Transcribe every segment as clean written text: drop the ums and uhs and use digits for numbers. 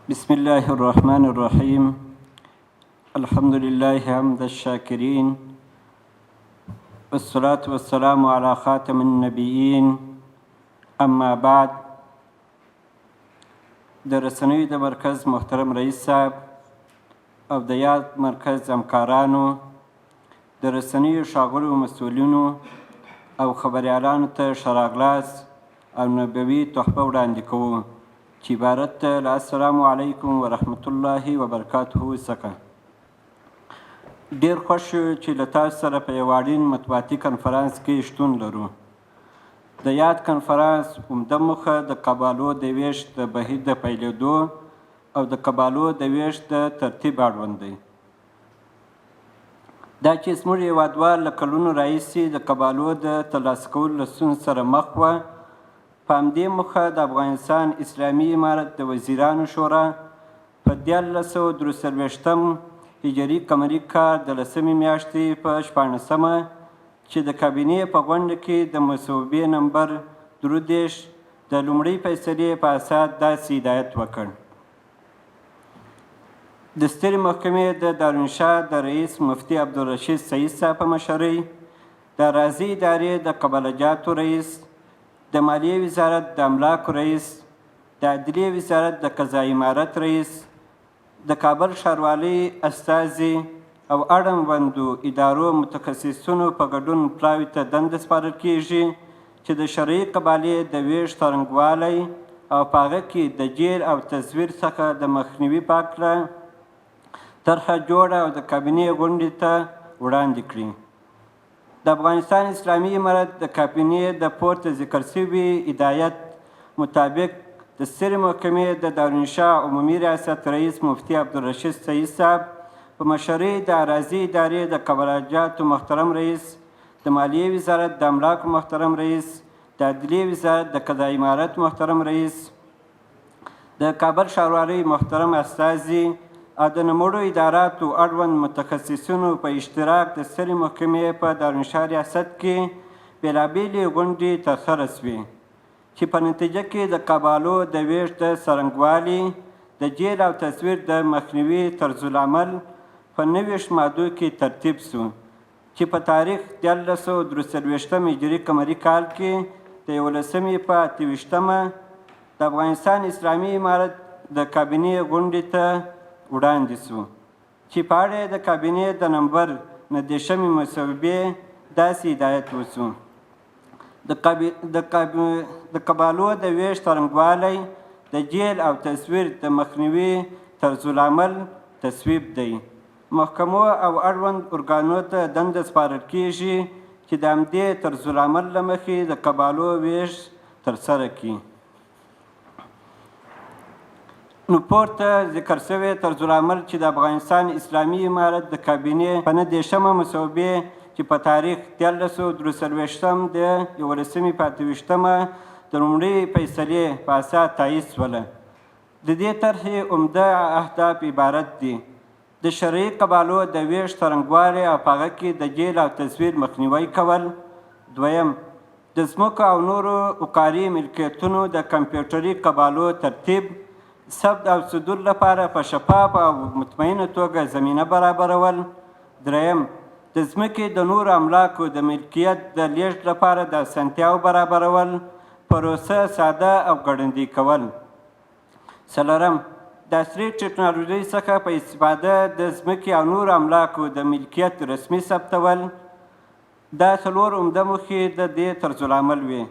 بسم الله الرحمن الرحيم. الحمد لله حمد الشاكرين، والصلاة والسلام على خاتم النبيين. اما بعد، د رسنیو د مرکز محترم رئیس صاحب او د یاد مرکز همکارانو، د رسنیو ښاغلو مسؤلینو او خبریالانو ته ښه راغلاست او نبوي تحفه وړاندې کوو چې عبارت ده له السلام علیکم ورحمت الله وبرکاته څخه. ډېر خوښ یو چې له تاسو سره په یو اړین مطبوعاتي کنفرانس کې شتون لرو. د یاد کنفرانس عمده موخه د قبالو د ویش د بهیر د پیلېدو او د قبالو د ویش د ترتیب اړوند دی. دا چې زموږ هېوادوال له کلونو راهیسې د قبالو د ترلاسه کولو له ستونزو سره مخ وه. په همدې موخه د افغانستان اسلامي امارت د وزیرانو شورا په 1363 هجري قمري کال د 10مې میاشتې په 14مه چې د کابینې په غونډه کې د مصوبې نمبر 33 د لومړۍ فیصلې په اساس داسې هدایت وکړ: د سترې محکمې د دارالانشا د رئیس مفتي عبدالرشید سعید صاحب په مشرۍ، د راضي ادارې د قباله جاتو رئیس، د مالیې وزارت د املاکو رئیس، د عدلیې وزارت د قضایي امارت رئیس، د کابل ښاروالۍ استازي او اړوندو ادارو متخصصینو په ګډون پلاوي ته دنده سپارل کیږي چې د شرعي قبالې د ویش څرنګوالی او په هغه کې د جیل او تصویر څخه د مخنیوي په هکله طرحه جوړه او د کابینې غونډې ته وړاندې کړي. د افغانستان اسلامي امارت د کابینې د پورته ذکر شوي هدایت مطابق د سترې محکمې د دارالانشا عمومي ریاست رئیس مفتي عبدالرشید سعید صاحب په مشرۍ د اراضي ادارې د قباله جاتو محترم رئیس، د مالیې وزارت د املاکو محترم رئیس، د عدلیې وزارت د قضایي امارت محترم رئیس، د کابل ښاروالۍ محترم استازي او د نوموړو اداراتو اړوند متخصصینو په اشتراک د سترې محکمې په دارالانشا ریاست کې بېلابېلې غونډې ترسره شوې چې په نتیجه کې د قبالو د ویش د څرنګوالي، د جیل او تصویر د مخنیوي طرزالعمل په 29 مادو کې ترتیب شو چې په تاریخ 1343 هجري قمري کال کې د 11مې په 28مه د افغانستان اسلامي امارت د کابینې غونډې ته وړاندې شو چې په اړه د کابینې د نمبر 19مې مصوبې داسې هدایت وشو: د قبالو د ویش څرنګوالی، د جیل او تصویر د مخنیوي طرزالعمل تصویب دی. محکمو او اړوند ارګانو ته دنده سپارل کیږي چې د همدې طرزالعمل له مخې د قبالو ویش ترسره کړي. نو پورته ذکر شوی طرزالعمل چې د افغانستان اسلامي امارت د کابینې په 19مه مصوبې چې په تاریخ 1343 د 11مې په 28مه د لومړۍ فیصلې په اساس تایید شوله. د دې طرحې عمده اهداف عبارت دي: د شرعي قبالو د ویش څرنګوالی او په هغه کې د جیل او تصویر مخنیوی کول. دویم، د ځمکو او نورو عقاري ملکیتونو د کمپیوټري قبالو ترتیب، ثبت او صدور لپاره په شفاف او مطمئنه توګه زمینه برابرول. دریم، د ځمکې د نورو املاکو د ملکیت د لیږد لپاره د اسانتیاو برابرول، پروسه ساده او ګړندۍ کول. څلورم، د عصري ټکنالوژۍ څخه په استفاده د ځمکې او نورو املاکو د ملکیت رسمي ثبتول. دا څلور عمده موخې د دې طرزالعمل وي.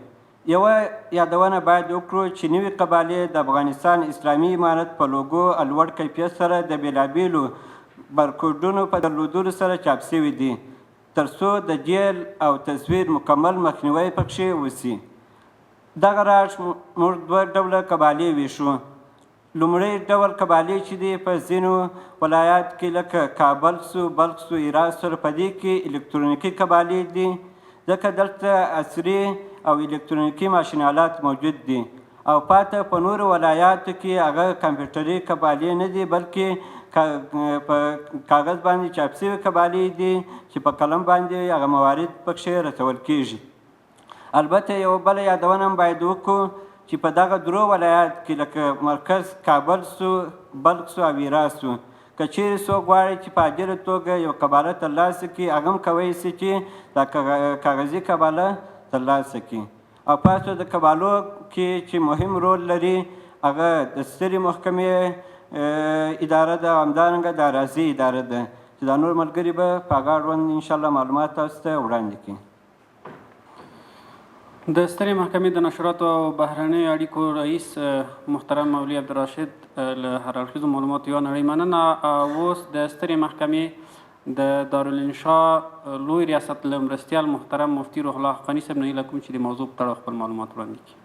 یوه یادونه باید وکړو چې نوې قبالې د افغانستان اسلامي امارت په لوګو او لوړ کیفیت سره د بېلابېلو بارکوډونو په درلودلو سره چاپ شوي دي تر څو د جیل او تصویر مکمل مخنیوی پکښې وشي. دغه راز موږ دوه ډوله قبالې ویشو. لومړی ډول قبالې چې دی په ځینو ولایات کې لکه کابل سو، بلخ سو، هرات سو، په دې کې الکترونیکي قبالې دي ځکه دلته عصري او الکترونیکي ماشین آلات موجود دي، او پاته په نورو ولایاتو کې هغه کمپیوټري قبالې نه دي بلکې په کاغذ باندې چاپ شوي قبالې دي چې په قلم باندې هغه موارد پکښې رسول کیږي. البته یو بله یادونه هم باید وکړو چې په دغه درو ولایات کې لکه مرکز کابل سو، بلخ سو او هرات سو، که چیرې څوک غواړي چې په عاجله توګه یو قباله ترلاسه کړي، هغه هم کولی شي چې دا کاغذي قباله ترلاسه کړي. او پاتې د قبالو کې چې مهم رول لري هغه د سترې محکمې اداره ده او همدارنګه د اراضي اداره ده، چې دا نور ملګري به په هغه اړوند انشاءالله معلومات تاسو ته وړاندې کړي. د سترې محکمې د نشراتو او بهرنیو اړیکو رئیس محترم مولوي عبدالرشید له هر اړخیزو معلوماتو یوه نړۍ مننه. اوس د سترې محکمې د دارالانشا لوی ریاست له مرستیال محترم مفتي روح الله حقاني صاحب نه هیله کوم چې د موضوع په تړاو خپل معلومات وړاندې کړي.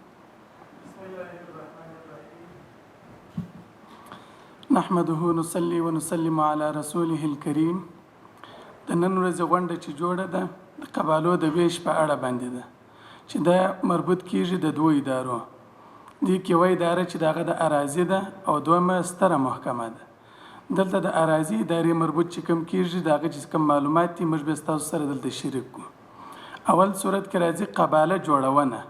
نحمده نصلي ونسلم على رسوله الكريم. د نن ورځې غونډه چې جوړه ده د قبالو د ویش په اړه باندې ده، چې دا مربوط کیږي د دوه ادارو. دې کې یوه اداره چې د هغه د اراضي ده او دویمه ستره محکمه ده. دلته د اراضي ادارې مربوط چې کوم کیږي د هغه چې کوم معلومات دي موږ به ستاسو سره دلته شریک کړو. اول صورت کې راځي قباله جوړونه.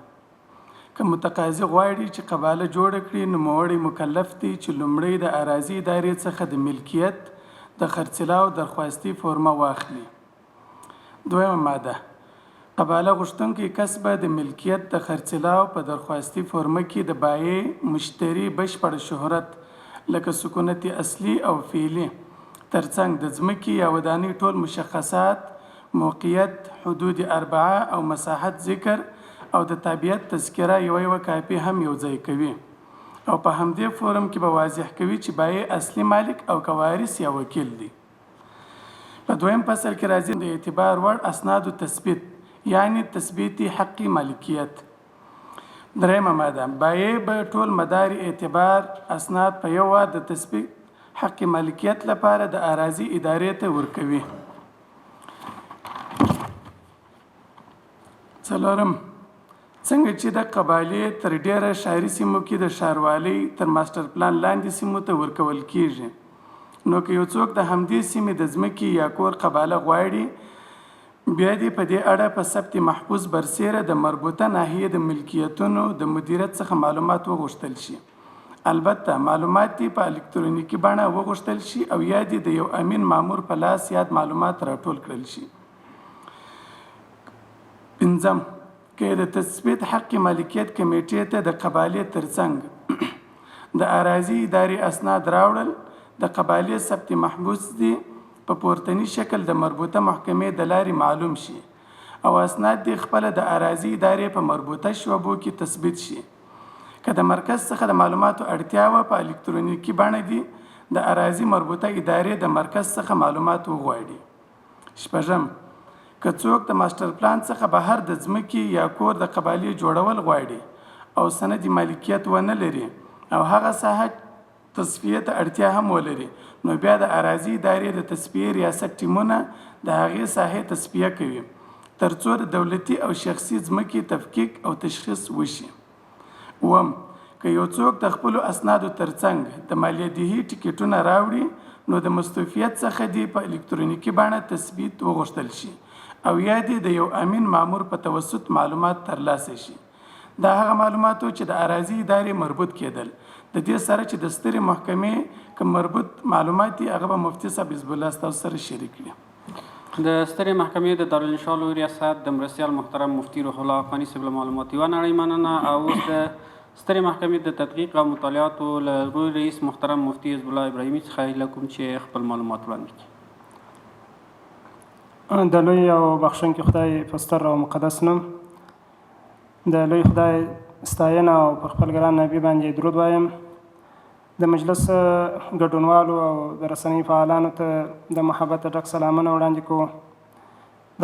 که متقاضي غواړي چې قباله جوړه کړي نو نوموړی مکلف دی چې لومړی د اراضي ادارې څخه د ملکیت د خرڅلاو درخواستي فورمه واخلي. دویمه ماده، قباله غوښتونکی کس به د ملکیت د خرڅلاو په درخواستي فورمه کې د بایع مشتري بشپړ شهرت لکه سکونت اصلي او فعلي ترڅنګ د ځمکې یا ودانۍ ټول مشخصات، موقعیت، حدود اربعه او مساحت ذکر او د تابعیت تذکره یوه کاپي هم یو ځای کوي او په همدې فورم کې به واضح کوي چې بایع اصلي مالک او که وارث یا وکیل دی. په دویم فصل کې راځي د اعتبار وړ اسنادو تثبیت، یعنی تثبیت حق مالکیت. دریمه ماده، بایع به ټول مدار اعتبار اسناد په یو وار د تثبیت حق مالکیت لپاره د اراضي ادارې ته ورکوي. څلورم، څنګه چې د قبالې تر ډیره ښاري سیمو کې د ښاروالۍ تر ماسټر پلان لاندې سیمو ته ورکول کیږي، نو که یو څوک د همدې سیمې د ځمکې یا کور قباله غواړي بیا دې په دې اړه په ثبت محفوظ برسیره د مربوطه ناحیې د ملکیتونو د مدیریت څخه معلومات وغوښتل شي. البته معلومات دې په الکترونیکي بڼه وغوښتل شي او یا دې د یو امین مامور په لاس یاد معلومات راټول کړل شي. پنځم، که د تثبیت حق مالکیت کمیټې ته د قبالې ترڅنګ د اراضي ادارې اسناد راوړل، د قبالې ثبت محفوظ دي په پورتني شکل د مربوطه محکمې د لارې معلوم شي او اسناد دې خپله د اراضي ادارې په مربوطه شعبو کې تثبیت شي. که د مرکز څخه د معلوماتو اړتیا وه په الکترونیکي بڼه دي د اراضي مربوطه ادارې د مرکز څخه معلومات وغواړي. شپږم، که څوک د ماسټر پلان څخه بهر د ځمکې یا کور د قبالې جوړول غواړي او سندي مالکیت ونه لري او هغه ساحه تصفیه ته اړتیا هم ولري، نو بیا د اراضي ادارې د تصفیې ریاست ټیمونه د هغې ساحې تصفیه کوي تر څو د دولتي او شخصي ځمکې تفکیک او تشخیص وشي. اووم، که یو څوک د خپلو اسنادو ترڅنګ د مالیدهي ټیکټونه راوړي نو د مستوفیت څخه دې په الکترونیکي بڼه تثبیت وغوښتل شي او یا دې د یو امین مامور په توسط معلومات ترلاسه شي. دا هغه معلوماتو چې د اراضي ادارې مربوط کېدل، د دې سره چې د سترې محکمې که مربوط معلومات دي هغه به مفتي صاحب حزب الله ستاسو سره شریک کړي. د سترې محکمې د دارالانشا لوی ریاست د مرستیال محترم مفتي روح الله حقاني صاحب له معلوماتو یوه نړۍ مننه. او اوس د سترې محکمې د تدقیق او مطالعاتو له لوی رئیس محترم مفتي حزب الله ابراهیمي څخه هیله کوم چې خپل معلومات وړاندې کړي. د لوی او بخښونکي خدای په ستر او مقدس نوم د لوی خدای ستاینه او پر خپل ګران نبي باندې درود وایم. د مجلس ګډونوالو او د رسنۍ فعالانو ته د محبت ډک سلامونه وړاندې کوو.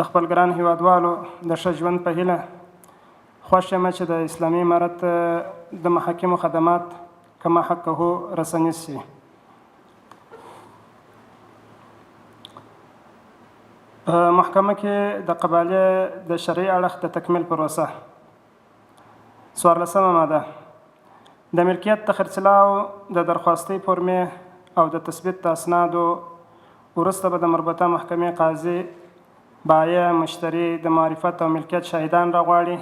د خپل ګران هیوادوالو د ښه ژوند په هیله خوښ یم چې د اسلامي امارت د محاکمو خدمات کما حقه رسنیز شي. په محکمه کې د قبالې د شرعي اړخ د تکمیل پروسه. 14مه ماده، د ملکیت د خرڅلاو د درخواستۍ فورمې او د تثبیت د اسنادو وروسته به د مربوطه محکمې قاضي بایع مشتري د معرفت او ملکیت شاهدان راغواړي.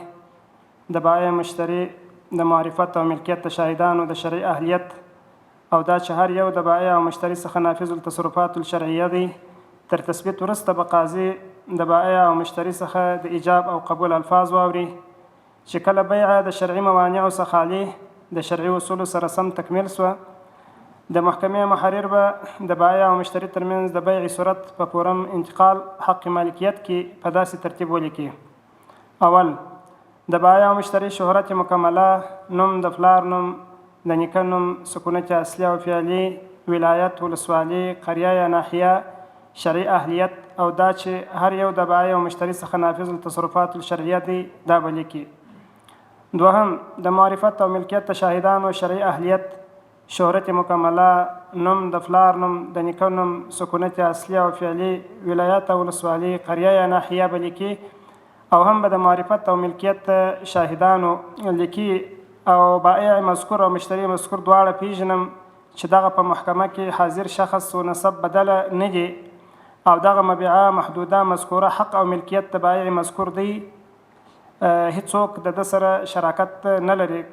د بایع مشتري د معرفت او ملکیت د شاهدانو د شرعي اهلیت او دا چې هر یو د بایع او مشتري څخه نافذ التصرفات الشرعیه دی تر تثبیت وروسته به قاضي د بایع او مشتري څخه د ایجاب او قبول الفاظ واوري چې کله بیع د شرعي موانعو څخه خالي د شرعي اصولو سره سم تکمیل سوه د محکمې محرر به د بایع او مشتري ترمنځ د بیع صورت په پورم انتقال حق مالکیت کې په داسې ترتیب ولیکي. اول د بایع او مشتري شهرت مکمله، نوم د پلار نوم، د نیکه نوم، سکونت اصلي او فعلي، ولایت، ولسوالي، قریه یا ناحیه، شرعي اهلیت او دا چې هر یو د بایع او مشتري څخه نافذ التصرفات الشرعیه دی دا به لیکي. دوهم د معرفت او ملکیت د شاهدانو شرعي اهلیت، شهرت مکمله، نوم د پلار نوم، د نیکه نوم، سکونت اصلي او فعلي، ولایت او ولسوالي، قریه یا ناحیه به لیکي. او هم به د معرفت او ملکیت شاهدانو لیکي او بایع مذکور او مشتري مذکور دواړه پیژنم چې دغه په محکمه کې حاضر شخص و نسب بدله نه دي او دغه مبيعه محدوده مذکوره حق او ملکیت د بایع مذکور دی، هیڅوک د ده سره شراکت نه لري.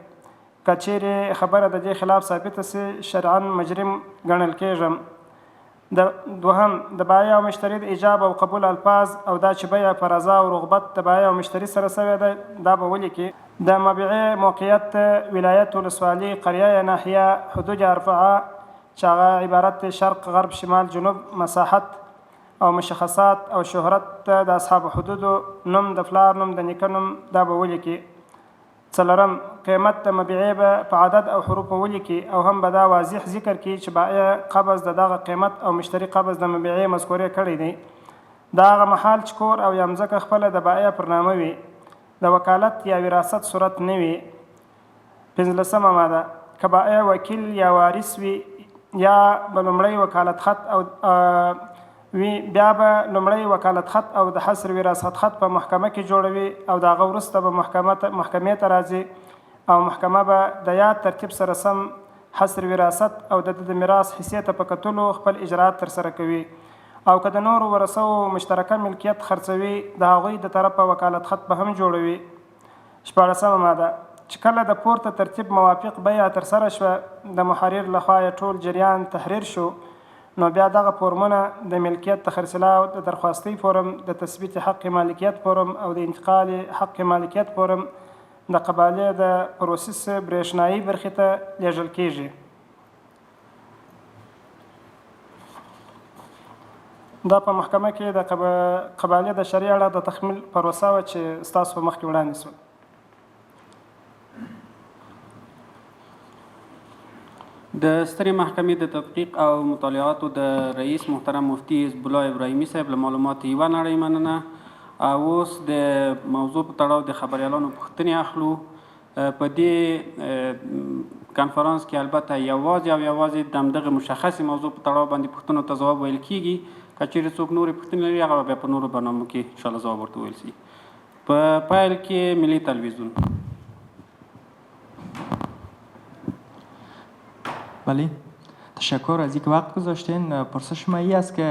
که چیرې خبره د دې خلاف ثابته سي شرعا مجرم ګڼل کیږم. دوهم د بایع او مشتري د ایجاب او قبول الفاظ او دا چې بیع په رضا او رغبت د بایع او مشتري سره سوی ده دا به ولیکي. د مبيعې موقعیت، ولایت، ولسوالي، قریه یا ناحیه، حدود اربعه چې هغه عبارت شرق، غرب، شمال، جنوب، مساحت او مشخصات او شهرت د اصحاب حدودو، نوم د پلار نوم، د نیکه نوم دا به ولیکي. څلورم قیمت د مبيعې به په عدد او حروفو ولیکي او هم به دا واضح ذکر کړي چې بایع قبض د دغه قیمت او مشتري قبض د مبيعې مذکورې کړی دی. دا هغه محال چې کور او یا مځکه خپله د بایع پر نامه وي، د وکالت یا وراثت صورت نه وي. پنځلسمه ماده که بایع وکیل یا وارث وي یا به لومړی وکالت خط او وي بیا به لومړی وکالت خط او د حصر وراثت خط په محکمه کې جوړوي او د هغه وروسته به محکمې ته راځي او محکمه به د یاد ترتیب سره سم حصر وراثت او د میراث حصې ته په کتلو خپل اجرات ترسره کوي او که د نورو ورثو مشترکه ملکیت خرڅوي د هغوی د طرفه وکالت خط به هم جوړوي. شپاړسمه ماده چې کله د پورته ترتیب موافق بیع ترسره شوه د محرر لخوا ټول جریان تحریر شو نو بیا دغه فورمونه د ملکیت د خرڅلاو د درخواستي فورم، د تثبیت حق مالکیت فورم او د انتقال حق مالکیت فورم د قبالې د پروسس برېښنایي برخې ته لیږل کیږي. دا په محکمه کې د قبالې د شرعي اړه د تخمیل پروسه وه چې ستاسو په مخکې وړاندې شوه. د سترې محکمې د تحقیق او مطالعاتو د رئیس محترم مفتي حزب الله ابراهیمي صاحب له معلوماتو یوه نړۍ مننه. اوس د موضوع په تړاو د خبریالانو پوښتنې اخلو. په دې کنفرانس کې البته یوازې او یوازې د همدغه مشخصې موضوع په تړاو باندې پوښتنو ته ځواب ویل کیږي. که چیرې څوک نورې پوښتنې لري هغه بیا په نورو برنامو کې انشاءالله ځواب ورته ویل شي. په پیل کې ملي تلویزیون. بله، تشکر از اینکه وقت گذاشتین. پرسش ما این است که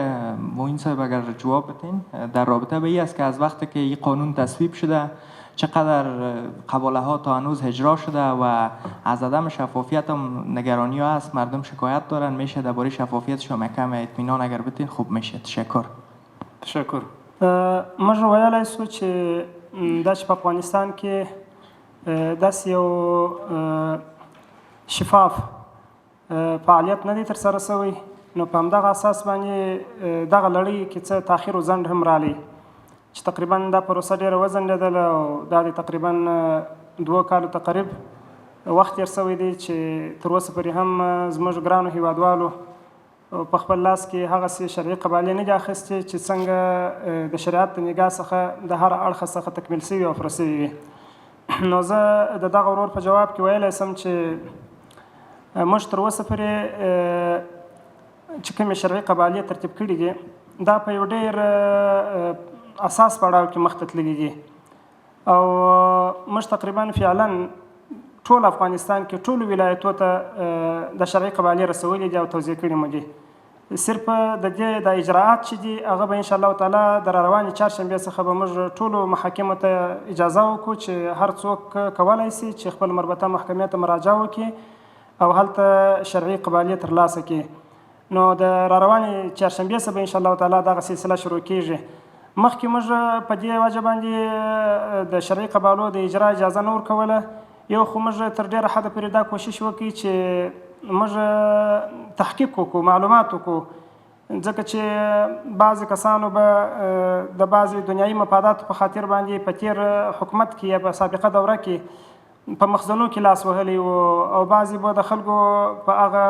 معین صاحب اگر جواب بدین در رابطه به این است که از وقتی که این قانون تصویب شده چقدر قباله ها تا هنوز اجرا شده و از عدم شفافیت هم نگرانی ها هست، مردم شکایت دارن، میشه درباره شفافیت شما کم اطمینان اگر بدین خوب میشه. تشکر. تشکر. موږ ویلای شو چې دا چې په افغانستان کې داسې یو شفاف فعالیت نه دی ترسره شوی نو په همدغه اساس باندې دغه لړۍ کې څه تاخیر و ځنډ هم رالی چې تقریبا دا پروسه ډېره وځنډېدله او دا د تقریبا 2 کالو تقریب وخت تېر شوی دی چې تر اوسه پورې هم زموږ ګرانو هیوادوالو په خپل لاس کې هغسې شرعي قبالې نه دي اخیستې چې څنګه د شریعت د نګاه څخه د هر اړخه څخه تکمیل شوي او پوره شوي وي. نو زه د دغه ورور په جواب کې ویلی سم چې موږ تر اوسه پورې چې کومې شرعي قبالې ترتیب کړي دي دا په یو ډېر اساس پړاو کې مخ ته تللي دي او موږ تقریبا فعلا ټول افغانستان کې ټولو ولایتو ته د شرعي قبالې رسولي دي او توزیع کړي مو دي. صرف د دې د اجراءات چې دي هغه به انشاءالله تعالی د راروانې چهارشنبې څخه به موږ ټولو محاکمو ته اجازه وکړو چې هر څوک کولی سي چې خپل مربوطه محکمې ته مراجعه وکړي او هلته شرعي قبالیت ترلاسه کړي. نو د راروانې چهارشنبې څخه به انشاءالله تعالی دغه سلسله شروع کیږي. مخکې موږ په دې وجه باندې د شرعي قبالو د اجرا اجازه نه ورکوله. یو خو موږ تر ډېره حده پورې دا کوشش وکړي چې موږ تحقیق وکړو، معلومات وکړو، ځکه چې بعضې کسانو به د بعضې دنیایي مفاداتو په خاطر باندې په تیر حکومت کې یا په سابقه دوره کې په مخزنو کې لاس وهلی و او بعضې به د خلکو په هغه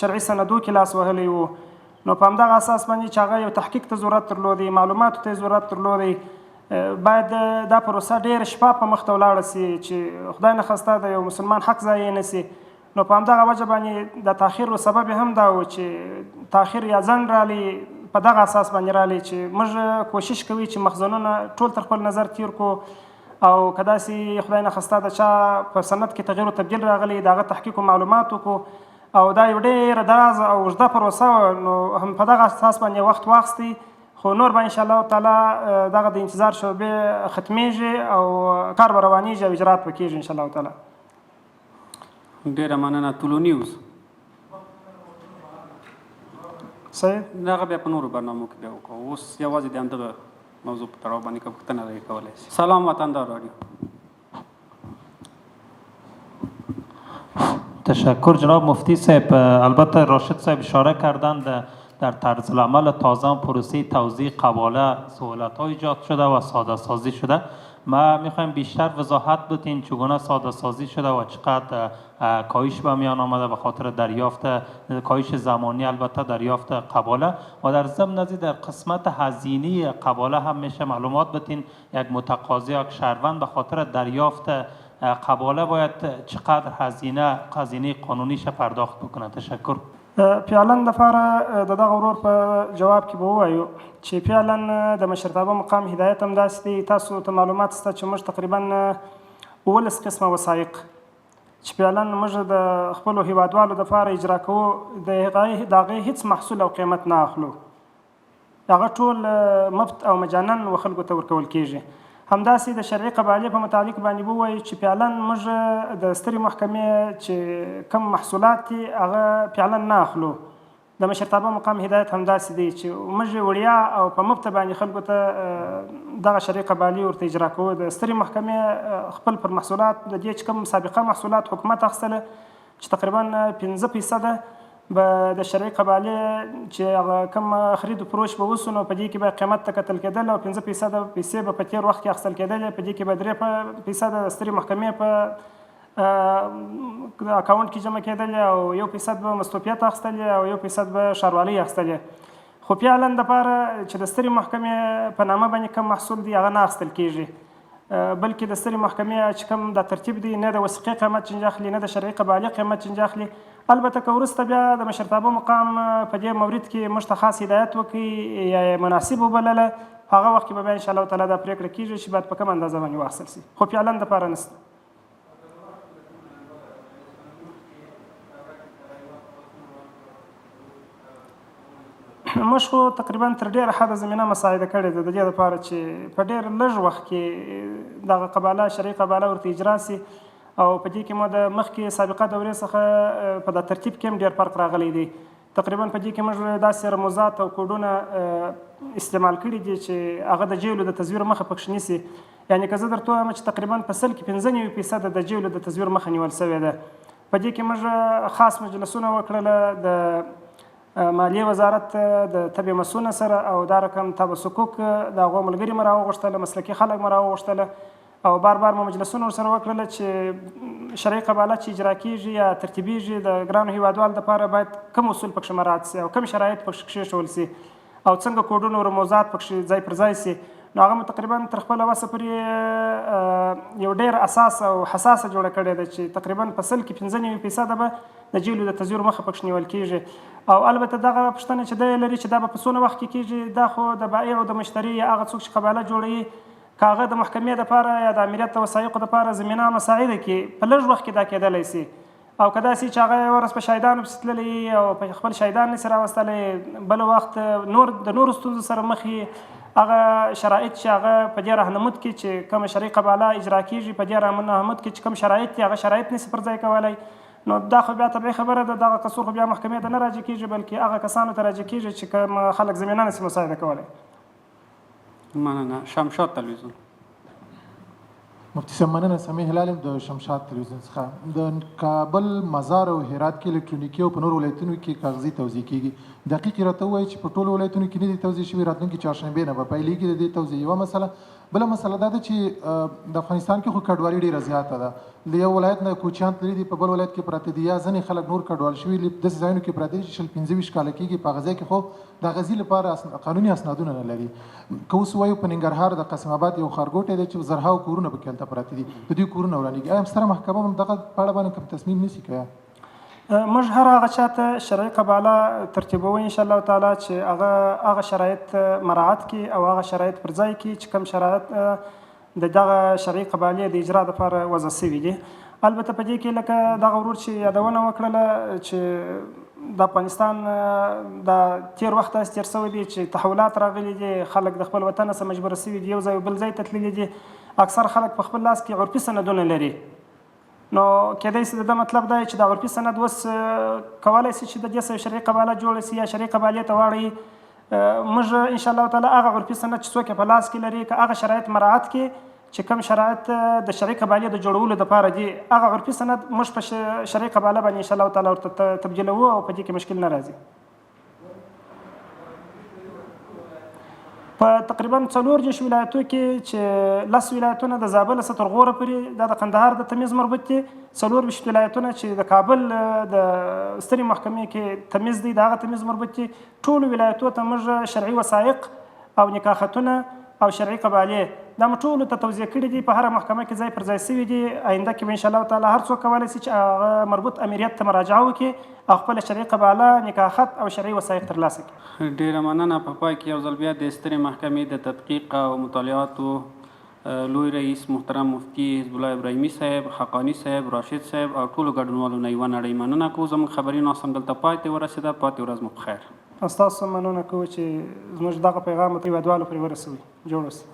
شرعي سندو کې لاس وهلی و. نو په همدغه اساس باندې چې هغه یو تحقیق ته ضرورت درلودی، معلوماتو ته ضرورت درلودی، باید دا پروسه ډېر شفاف په مخ ته ولاړه سي چې خدای نخواسته د یو مسلمان حق ضایع نه سي. نو په همدغه وجه باندې د تاخیر سبب هم دا و چې تاخیر یا ځنډ رالی په دغه اساس باندې رالی چې موږ کوشش کوي چې مخزنونه ټول تر خپل نظر تیر کو او که داسې خدای نخواسته د چا په سند کې تغییر و تبدیل راغلی د هغه تحقیق و معلومات وکړو او دا یو ډېره درازه او اوږده پروسه وه. نو هم په دغه اساس باندې وخت واخیستی، خو نور به انشاءالله تعالی دغه د انتظار شعبې ختمیږي او کار به روانیږي او اجرات به کېږي انشاءالله تعالی. ډېره مننه. طلوع نیوز صحیح، دغه بیا په نورو برنامو کې بیا وکړو. اوس یوازې د همدغه موضوع په تړاو باندې که پوښتنه لرئ کولی شئ. سلام وطندار رادیو. تشکر جناب مفتی صاحب. البته راشد صاحب اشاره کردند در طرز العمل تازه پروسه توزیع قباله سهولت ها ایجاد شده و ساده سازی شده. ما میخوایم بیشتر وضاحت بدین چگونه ساده سازی شده و چقدر کاهش به میان آمده به خاطر دریافت کاهش زمانی البته دریافت قباله و در ضمن از در قسمت هزینه قباله هم میشه معلومات بدین. یک متقاضی یک شهروند به خاطر دریافت قباله باید چقدر هزینه قانونیش پرداخت بکنه؟ تشکر. فعلا دپاره د دغه ورور په جواب کې به ووایو چې فعلا د مشرتابه مقام هدایت هم داسې دی. تاسو ته معلومات شته چې موږ تقریبا 19 قسمه وثایق چې فعلا موږ د خپلو هیوادوالو دپاره اجرا کوو د هغې هیڅ محصول او قیمت نه اخلو، هغه ټول مفت او مجانا و خلکو ته ورکول کیږي. همداسې د شرعي قبالې په متعلق باندې به ووایو چې فعلا موږ د سترې محکمې چې کم محصولات دي هغه فعلا نه اخلو. د مشرتابه مقام هدایت همداسې دی چې موږ وړیا او په مفت باندې خلکو ته دغه شرعي قبالې ورته اجرا کوو. د سترې محکمې خپل پر محصولات د دې چې کوم سابقه محصولات حکومت اخیستله چې تقریبا 15% به د شرعي قبالې چې هغه کوم خرید و فروش به وسو نو په دې کې به قیمت ته کتل کېدل او 15% پیسې به په تېر وخت کې اخیستل کېدلې. په دې کې به 3% د سترې محکمې په اکاونټ کې جمع کېدلې او 1% به مستوفیت اخیستلې او 1% به ښاروالۍ اخیستلې. خو فعلا دپاره چې د سترې محکمې په نامه باندې کوم محصول دی هغه نه اخیستل کېږي، بلکې د سترې محکمې چې کوم دا ترتیب دی نه د وثیقې قیمت چنج اخلي نه د شرعي قبالې قیمت چنج اخلي. البته که وروسته بیا د مشرتابه مقام په دې مورد کې موږ ته خاص هدایت وکړي یا یې مناسب وبلله هغه وخت کې به بیا انشاءالله تعالی دا پرېکړه کېږي چې باید په کومه اندازه باندې واخیستل شي. خو فعلا دپاره نشته. موږ خو تقریبا تر ډېره حده زمینه مساعده کړې ده د دې دپاره چې په ډېر لږ وخت کې دغه قباله شرعي قباله ورته اجرا سي او په دې کې مو د مخکې سابقه دورې څخه په دا ترتیب کې هم ډېر فرق راغلی دی. تقریبا په دې کې موږ داسې رموزات او کوډونه استعمال کړي دي چې هغه د جیلو د تزویر مخه پکښې نیسي. یعنې که زه درته ووایم چې تقریبا په 95% د جیلو د تزویر مخه نیول سوې ده. په دې کې موږ خاص مجلسونه وکړله د مالیې وزارت د تبع مسونه سره او دا رقم تبع صکوک د هغو ملګري مو راوغوښتله، مسلکي خلک مو راوغوښتله او بار بار مو مجلسونه ورسره وکړله چې شرعي قباله چې اجرا کېږي یا ترتیبېږي د ګرانو هیوادوالو دپاره باید کوم اصول پکښې مراعات سي او کوم شرایط پکښې کښېښول سي او څنګه کوډونه او رموزات پکښې ځای پر ځای سي. نو هغه مو تقریبا تر خپله وسه پورې یو ډېر اساس او حساسه جوړه کړې ده چې تقریبا په 95% به د جیلو د تزویر مخه پکښې نیول کېږي. او البته دغه پوښتنه چې دی لري چې دا به په څونه وخت کې کېږي، دا خو د بایع او د مشتري یا هغه څوک چې قباله جوړوي که هغه د محکمې دپاره یا د امریت د وثایقو دپاره زمینه مساعده کړي په لږ وخت کې دا کېدلی سي. او که داسې چې هغه ورځ په شهیدانو پسې تللی او په خپل شهیدان نسي راوستلی، بل وخت د نورو ستونزو سره مخ هغه شرایط چې هغه په دې راهنمود کې چې کومه شرعي قباله اجرا کېږي، په دې راهنمود کې چې کوم شرایط دي هغه شرایط نسي پر ځای کولی، نو دا خو بیا طبیعي خبره ده. دغه قصور خو بیا محکمې ته نه راجع کېږي، بلکې هغه کسانو ته راجع کېږي چې کوم خلک زمینه نسي مساعده کولی. مننه. شمشاد تلویزیون. مفتي صاحب مننه. سمیع هلال یم د شمشاد تلویزیون څخه. د کابل، مزار او هرات کې الکترونیکي او په نورو ولایتونو کې کاغذي توزیع کېږي. دقیق یې راته ووایي چې په ټولو ولایتونو کې نه دي توزیع شوي، راتلونکي چهارشنبې نه به پیلېږي د دې توزیع. یوه مسله. بله مسله دا ده چې د افغانستان کې خو کډوالي ډېره زیاته ده. د یو ولایت نه کوچیان تللي دي، په بل ولایت کې پراته دي، یا ځینې خلک نور کډوال شوي داسې ځایونو کې پراته دي چې 25 کاله کېږي، په هغه ځای کې خو د غزي لپاره قانوني اسنادونه نه لري. که اوس وایو په ننګرهار د قاسم آباد یو ښارګوټی دی چې زرهاو کورونه پکې هلته پراته دي، د دوی کورونه ورانېږي. آیا ستره محکمه هم دغه په اړه باندې کوم تصمیم نیسي که موږ هر هغه چاته شرعي قباله ترتیبوو انشاءالله تعالی چې هغه شرایط مراعات کړي او هغه شرایط پر ځای کړي چې کوم شرایط د دغه شرعي قبالې د اجرا لپاره وضع سوي دي. البته په دې کې لکه دغه ورور چې یادونه وکړله چې د افغانستان د تیر وخت داسې تیر سوی دی چې تحولات راغلي دي، خلک د خپل وطن څخه مجبوره سوي دي یو ځای بل ځای ته تللي دي. اکثر خلک په خپل لاس کې عرفي سندونه لري، نو کېدای شي د ده مطلب دا چې د عرفي سند اوس کولی شي چې د دې سره شرعي قباله جوړه شي یا شرعي قبالې ته واړوي. موږ انشاءالله تعالی هغه عرفي سند چې څوک یې په لاس کې لري، که هغه شرایط مراعات کړي چې کوم شرایط د شرعي قبالې د جوړولو دپاره دي، هغه عرفي سند موږ په شرعي قباله باندې انشاءالله تعالی ورته تبدیلوو او په دې کې مشکل نه راځي. په تقریبا 4 ولایتو کې چې 10 ولایتونه د زابل څخه تر غوره پورې دا د قندهار د تمیز مربوط دي، 24 ولایتونه چې د کابل د سترې محکمې کې تمیز دی د هغه تمیز مربوط دي. ټولو ولایتو ته موږ شرعي وثایق او نکاحتونه او شرعي قبالې دا موږ ټولو ته توزیع کړي دي، په هره محکمه کې ځای پر ځای سوي دي. آینده کې به انشاءالله تعالی هر څوک کولی شي چې هغه مربوط امریت ته مراجعه وکړي او خپله شرعي قباله، نکاحت او شرعي وثایق ترلاسه کړي. ډېره مننه. په پای کې یو ځل بیا د سترې محکمې د تدقیق او مطالعاتو لوی رئیس محترم مفتي حزب الله ابراهیمي صاحب، حقانی صاحب، راشد صاحب او ټولو ګډونوالو نه یوه نړۍ مننه کوو. زموږ خبري ناسم دلته پای ته ورسېده. پاتې ورځ مو په خیر. ستاسو مننه کوو چې زموږ دغه پیغام یوادوالو پرې ورسوي. جوړ اوسئ.